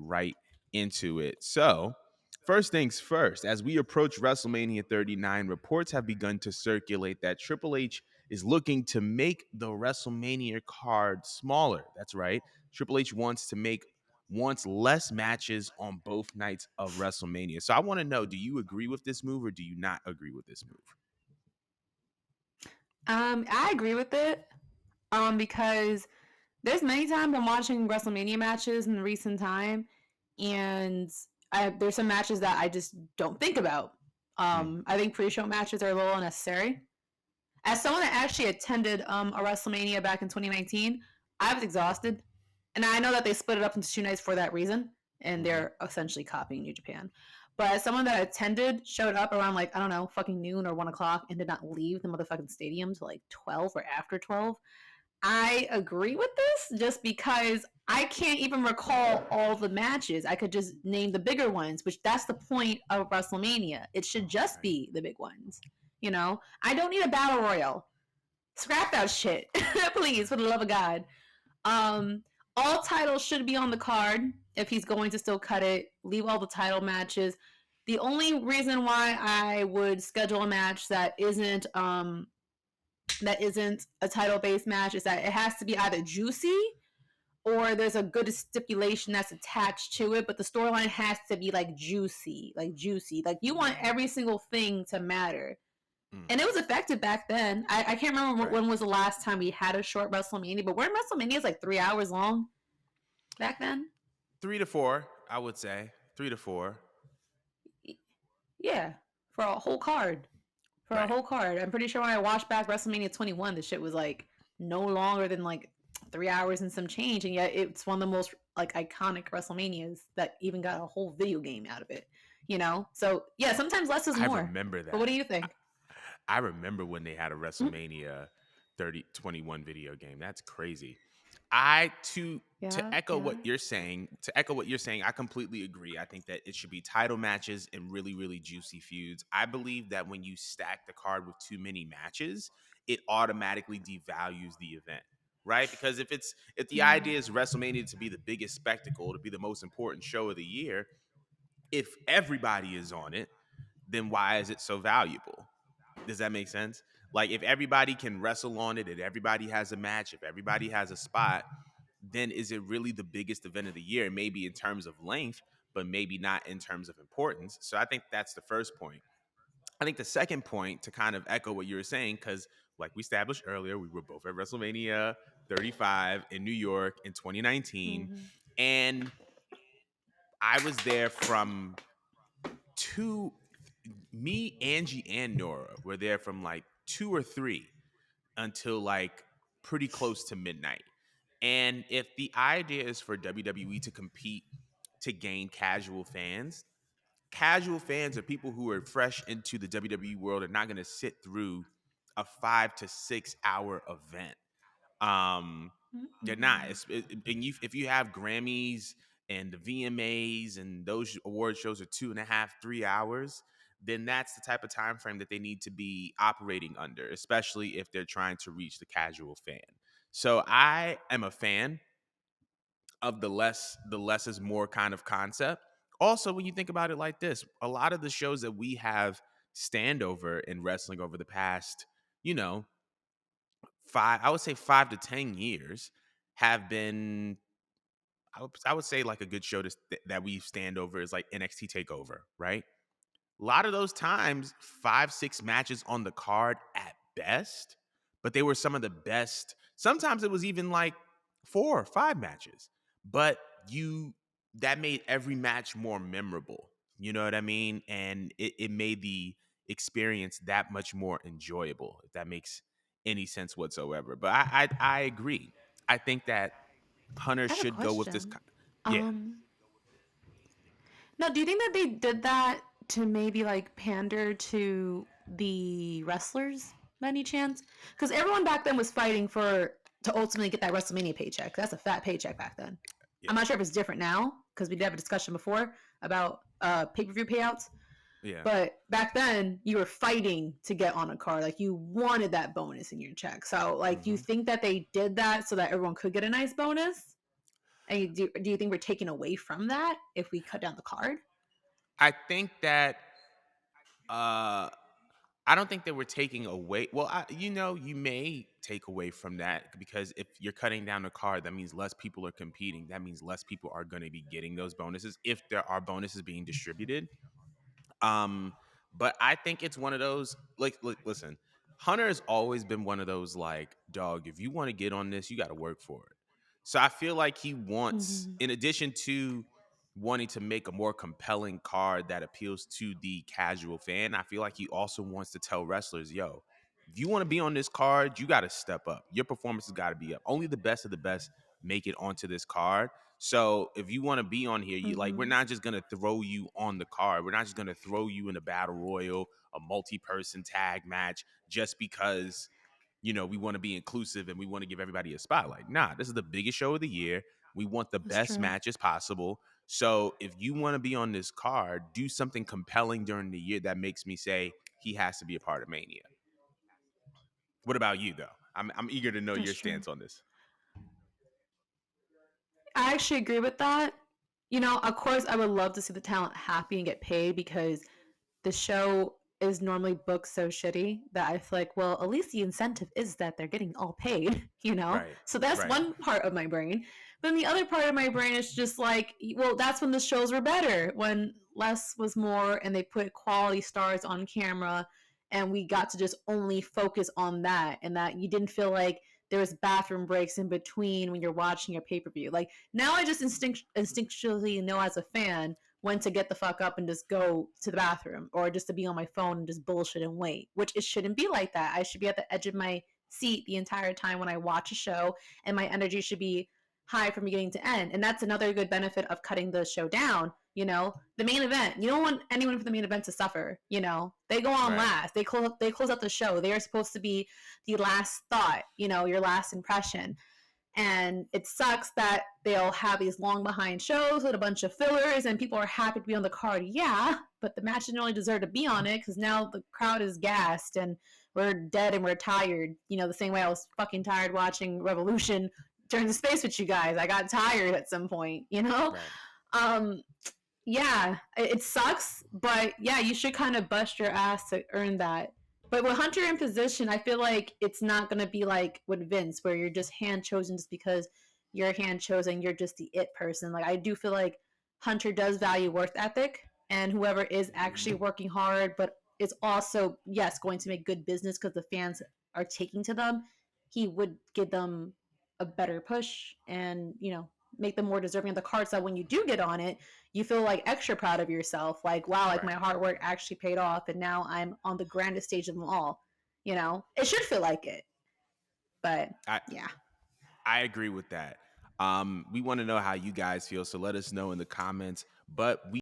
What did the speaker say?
right into it. So, first things first, as we approach WrestleMania 39, reports have begun to circulate that Triple H is looking to make the WrestleMania card smaller. That's right. Triple H wants less matches on both nights of WrestleMania. So I want to know, do you agree with this move or do you not agree with this move? I agree with it. Because there's many times I'm watching WrestleMania matches in recent time, and there's some matches that I just don't think about. Mm, I think pre-show matches are a little unnecessary. As someone that actually attended a WrestleMania back in 2019, I was exhausted, and I know that they split it up into 2 nights for that reason, and mm-hmm. they're essentially copying New Japan. But as someone that attended, showed up around like I don't know, fucking noon or 1 o'clock, and did not leave the motherfucking stadium till like 12 or after 12. I agree with this just because I can't even recall all the matches. I could just name the bigger ones, which that's the point of WrestleMania. It should just Right. be the big ones. You know, I don't need a battle royal. Scrap that shit, please, for the love of God. Um, all titles should be on the card if he's going to still cut it. Leave all the title matches. The only reason why I would schedule a match that isn't a title based match is that it has to be either juicy or there's a good stipulation that's attached to it, but the storyline has to be like juicy, like juicy. Like you want every single thing to matter. Mm, And it was effective back then. I can't remember right. when was the last time we had a short WrestleMania, but weren't WrestleManias like 3 hours long back then? 3 to 4, I would say. 3 to 4. Yeah, for a whole card. For a Right. whole card. I'm pretty sure when I watched back WrestleMania 21, the shit was like no longer than like 3 hours and some change, and yet it's one of the most like iconic WrestleManias that even got a whole video game out of it. You know, so yeah, sometimes less is I more. remember But what that. do you think? I remember when they had a Mm, WrestleMania 3021 video game. That's crazy. I to yeah, echo yeah. what you're saying, I completely agree. I think that it should be title matches and really, really juicy feuds. I believe that when you stack the card with too many matches, it automatically devalues the event. Right? Because if the Mm, idea is WrestleMania to be the biggest spectacle, to be the most important show of the year, if everybody is on it, then why is it so valuable? Does that make sense? Like if everybody can wrestle on it, and everybody has a match, if everybody has a spot, then is it really the biggest event of the year? Maybe in terms of length, but maybe not in terms of importance. So I think that's the first point. I think the second point, to kind of echo what you were saying, because like we established earlier, we were both at WrestleMania 35 in New York in 2019. mm-hmm. And I was there from two, me, Angie, and Nora were there from like 2 or 3 until like pretty close to midnight. And if the idea is for WWE to compete to gain casual fans are people who are fresh into the WWE world are not going to sit through a 5 to 6 hour event. They're not. Mm-mm. And if you have Grammys and the VMAs and those award shows are 2.5, 3 hours, then that's the type of time frame that they need to be operating under, especially if they're trying to reach the casual fan. So I am a fan of the less is more kind of concept. Also, when you think about it like this, a lot of the shows that we have stand over in wrestling over the past, you know, I would say 5 to 10 years have been, I would say like a good show that we stand over is like NXT Takeover, right? A lot of those times, 5, 6 matches on the card at best, but they were some of the best. Sometimes it was even like 4 or 5 matches, but that made every match more memorable. You know what I mean? And it made the experience that much more enjoyable, if that makes any sense whatsoever. But I agree. I think that Hunter I have a should go with this. question. Yeah. Um, Now, do you think that they did that to maybe like pander to the wrestlers by any chance? Because everyone back then was fighting to ultimately get that WrestleMania paycheck. That's a fat paycheck back then. Yeah. I'm not sure if it's different now because we did have a discussion before about pay-per-view payouts. Yeah. But back then, you were fighting to get on a card. Like you wanted that bonus in your check. So, like, do you Hmm. think that they did that so that everyone could get a nice bonus? And do you think we're taking away from that if we cut down the card? I think that uh I don't think that we're taking away. Well, you may take away from that because if you're cutting down the card, that means less people are competing. That means less people are going to be getting those bonuses if there are bonuses being distributed. Um, but I think it's one of those like look, listen, Hunter has always been one of those like, dog, if you want to get on this, you got to work for it. So I feel like he wants, Mhm. in addition to wanting to make a more compelling card that appeals to the casual fan, I feel like he also wants to tell wrestlers, yo, if you want to be on this card, you got to step up. Your performance has got to be up. Only the best of the best make it onto this card. So if you want to be on here, we're Mhm. not just gonna throw you on the card. We're not just gonna throw you in a battle royal, a multi-person tag match, just because we want to be inclusive and we want to give everybody a spotlight. Nah, this is the biggest show of the year. We want the That's best true. matches possible. So if you want to be on this card, do something compelling during the year that makes me say he has to be a part of Mania. What about you though? I'm eager to know That's your true. stance on this. I actually agree with that. Of course, I would love to see the talent happy and get paid because the show is normally booked so shitty that I feel like, well, at least the incentive is that they're getting all paid, you know? Right. So that's Right. one part of my brain. Then the other part of my brain is just like, well, that's when the shows were better, when less was more and they put quality stars on camera and we got to just only focus on that and that you didn't feel like there was bathroom breaks in between when you're watching a pay-per-view. Like now I just instinctually know as a fan when to get the fuck up and just go to the bathroom or just to be on my phone and just bullshit and wait, which it shouldn't be like that. I should be at the edge of my seat the entire time when I watch a show and my energy should be high from beginning to end. And that's another good benefit of cutting the show down. The main event, you don't want anyone from the main event to suffer. They go on Right. last. They close out the show. They are supposed to be the last thought, your last impression. And it sucks that they'll have these long behind shows with a bunch of fillers and people are happy to be on the card. Yeah, but the match didn't really deserve to be on it because now the crowd is gassed and we're dead and we're tired. The same way I was fucking tired watching Revolution during the space with you guys. I got tired at some point. Right. Um, yeah, it sucks, but yeah, you should kind of bust your ass to earn that. But with Hunter in position, I feel like it's not going to be like with Vince, where you're just hand chosen just because you're hand chosen, you're just the it person. Like, I do feel like Hunter does value work ethic, and whoever is actually Mhm. working hard, but is also, yes, going to make good business because the fans are taking to them, he would give them a better push and, make them more deserving of the card. So when you do get on it, you feel like extra proud of yourself. Like, wow, like my Right. hard work actually paid off, and now I'm on the grandest stage of them all. It should feel like it, but I yeah. I agree with that. We want to know how you guys feel, so let us know in the comments. But we